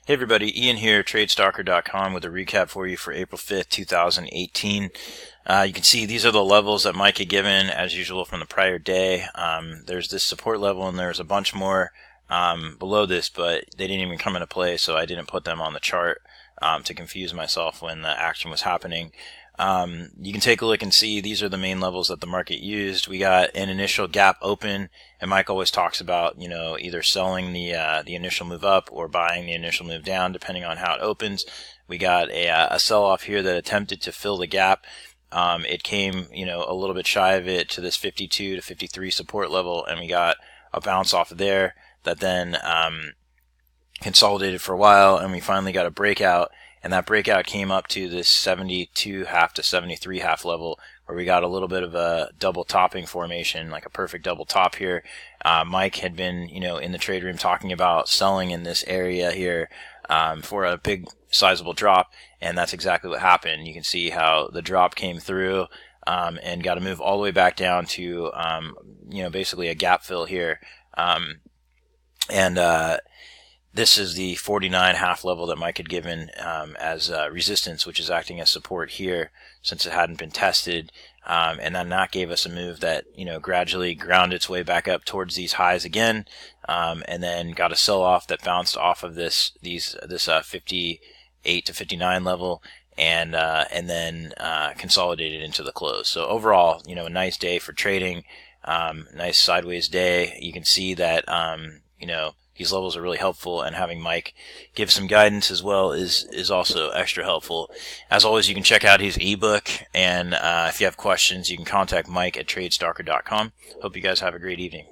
Hey everybody, Ian here, TradeStalker.com with a recap for you for April 5th, 2018. You can see these are the levels that Mike had given, as usual, from the prior day. There's this support level and there's a bunch more below this, but they didn't even come into play, so I didn't put them on the chart to confuse myself when the action was happening. You can take a look and see these are the main levels that the market used. We got an initial gap open, and Mike always talks about, either selling the initial move up or buying the initial move down, depending on how it opens. We got a sell-off here that attempted to fill the gap. It came, a little bit shy of it to this 52 to 53 support level, and we got a bounce off of there that then consolidated for a while, and we finally got a breakout. And that breakout came up to this 72.5 to 73.5 level, where we got a little bit of a double topping formation, like a perfect double top here. Mike had been, in the trade room talking about selling in this area here for a big sizable drop, and that's exactly what happened. You can see how the drop came through and got to move all the way back down to, basically a gap fill here. This is the 49 half level that Mike had given as resistance, which is acting as support here since it hadn't been tested. And then that gave us a move that, gradually ground its way back up towards these highs again, and then got a sell-off that bounced off of this 58 to 59 level, and then consolidated into the close. So overall, a nice day for trading, nice sideways day. You can see that, these levels are really helpful, and having Mike give some guidance as well is also extra helpful. As always, you can check out his ebook, and if you have questions, you can contact Mike at TradeStalker.com. Hope you guys have a great evening.